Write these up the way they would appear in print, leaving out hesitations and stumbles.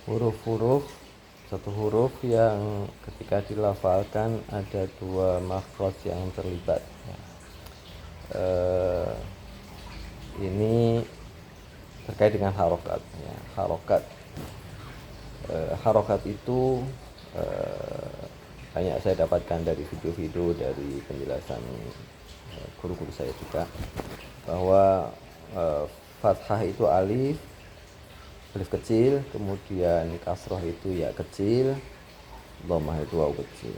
huruf-huruf, satu huruf yang ketika dilafalkan ada dua makhraj yang terlibat. Ini terkait dengan harokat. Ya. Harokat itu banyak saya dapatkan dari video-video, dari penjelasan guru-guru saya juga, bahwa fathah itu alif kecil, kemudian kasroh itu ya kecil, dhammah itu waw kecil.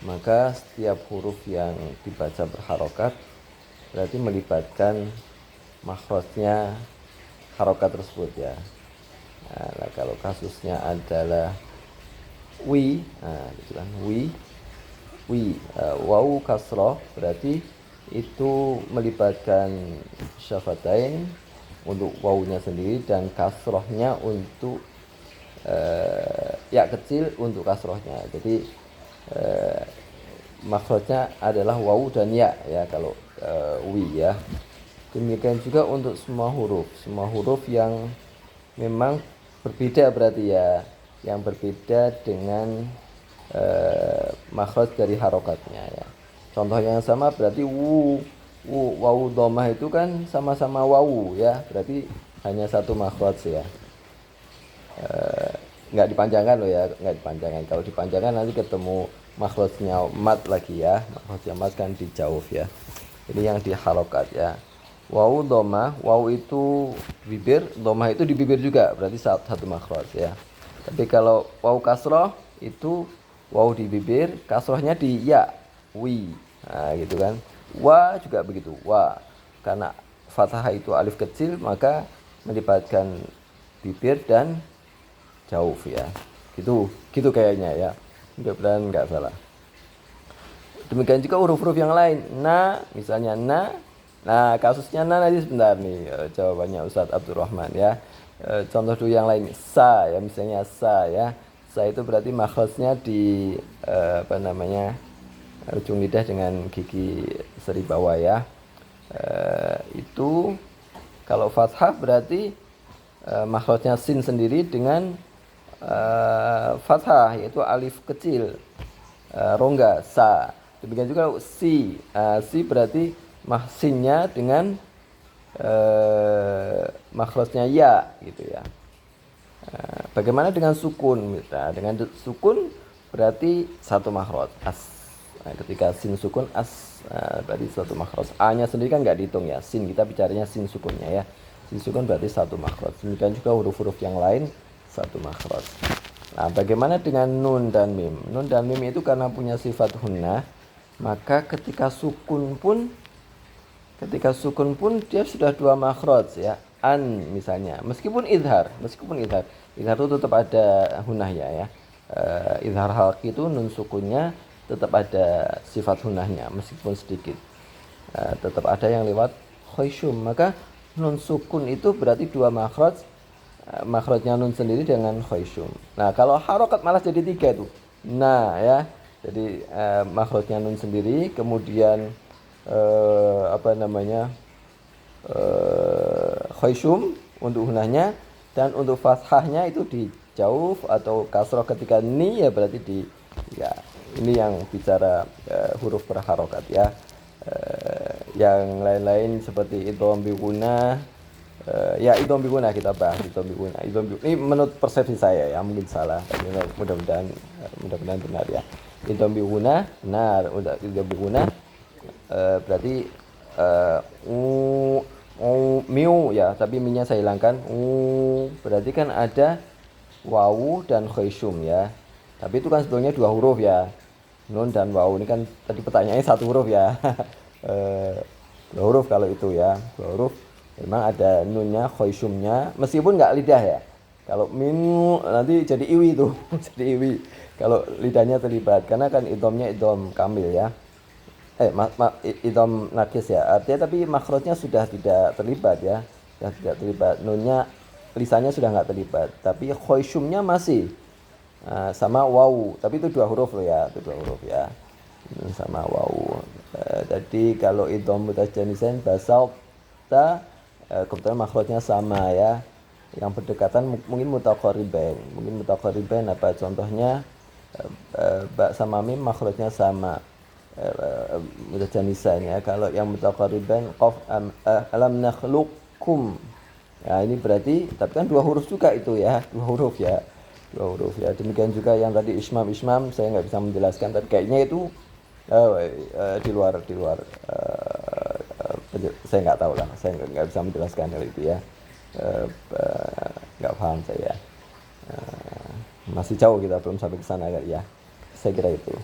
Maka setiap huruf yang dibaca berharokat berarti melibatkan makhrajnya harokat tersebut ya. Nah, kalau kasusnya adalah wi, gitu kan, waw kasroh berarti itu melibatkan syafatain untuk wawunya sendiri dan kasrohnya untuk ya kecil untuk kasrohnya. Jadi makhrajnya adalah wawu dan ya kalau wi ya. Demikian juga untuk semua huruf yang memang berbeda berarti ya, yang berbeda dengan makhraj dari harokatnya ya. Contoh yang sama berarti wawu dhammah itu kan sama-sama wawu ya, berarti hanya satu makhraj ya. Nggak dipanjangkan loh ya, nggak dipanjangkan. Kalau dipanjangkan nanti ketemu makhrajnya mat lagi ya, makhrajnya mat kan dijawf ya. Ini yang di harokat ya. Wawu dhammah, wawu itu bibir, dhammah itu di bibir juga, berarti satu makhraj ya. Tapi kalau wawu kasroh itu wawu di bibir, kasrohnya di ya, wi. Nah, gitu kan. Wa juga begitu, wa. Karena fathah itu alif kecil, maka melibatkan bibir dan jawf ya. Gitu kayaknya ya. Mudah-mudahan nggak salah. Demikian juga huruf-huruf yang lain. Na, misalnya na. Nah, kasusnya na nanti sebentar nih jawabannya Ustadz Abdurrahman ya. Contoh dulu yang lain, sa ya, misalnya sa ya. Sa itu berarti makhrajnya di ujung lidah dengan gigi seri bawah ya. Itu kalau fathah berarti makhrajnya sin sendiri dengan fathah, yaitu alif kecil, rongga sa. Demikian juga si, si berarti mahsinnya dengan makhrajnya ya gitu ya. Bagaimana dengan sukun? Dengan sukun berarti satu makhraj as. Ketika sin sukun as, berarti satu makhraj. A-nya sendiri kan nggak dihitung ya. Sin kita bicaranya sin sukunnya ya. Sin sukun berarti satu makhraj. Demikian juga huruf-huruf yang lain satu makhraj. Nah, bagaimana dengan nun dan mim? Nun dan mim itu karena punya sifat hunnah, maka ketika sukun pun dia sudah dua makhraj ya. An misalnya, meskipun idhar itu tetap ada hunahnya ya. Idhar halqi itu nun sukunnya tetap ada sifat hunahnya meskipun sedikit. Tetap ada yang lewat khayshum, maka nun sukun itu berarti dua makhraj. Makhrajnya nun sendiri dengan khayshum. Nah, kalau harokat malah jadi tiga itu. Nah ya, jadi makhrajnya nun sendiri, kemudian khayshum untuk hunahnya, dan untuk fathahnya itu di jawf atau kasroh ketika ni ya, berarti di ya. Ini yang bicara huruf berharokat ya. Yang lain-lain seperti idgham bi gunah, ya idgham bi gunah kita bahas. Ini menurut persepsi saya ya, mungkin salah, tapi mudah-mudahan benar ya. Idgham bi gunah benar, idgham bi gunah berarti miu ya, tapi minya saya hilangkan. Berarti kan ada wawu dan khayshum ya. Tapi itu kan sebetulnya dua huruf ya. Nun dan wawu ini kan tadi pertanyaannya satu huruf ya. Dua huruf kalau itu ya, dua huruf. Memang ada nunnya, khayshumnya, meskipun nggak lidah ya. Kalau minu nanti jadi iwi tuh, jadi iwi. Kalau lidahnya terlibat, karena kan idghamnya idgham kamil ya. Idgham nakis ya. Artinya tapi makhrajnya sudah tidak terlibat ya. Sudah tidak terlibat. Nunnya, lisannya sudah nggak terlibat. Tapi khayshumnya masih sama wawu. Tapi itu dua huruf loh ya. Itu dua huruf ya. Sama wawu. Jadi kalau idgham mutajanisain basal ta, kebetulan makhrajnya sama ya. yang berdekatan, mungkin mutaqaribain apa contohnya, ba sama mim makhrajnya sama, mutajanisanya. Kalau yang mutaqaribain qaf alam nakhluqkum, nah ini berarti tapi kan dua huruf juga itu ya, dua huruf ya. Demikian juga yang tadi ismam saya nggak bisa menjelaskan, tapi kayaknya itu di luar saya nggak tahu lah, saya nggak bisa menjelaskan hal itu ya. Eh, nggak paham saya. Masih jauh kita belum sampai ke sana kali ya, saya kira itu.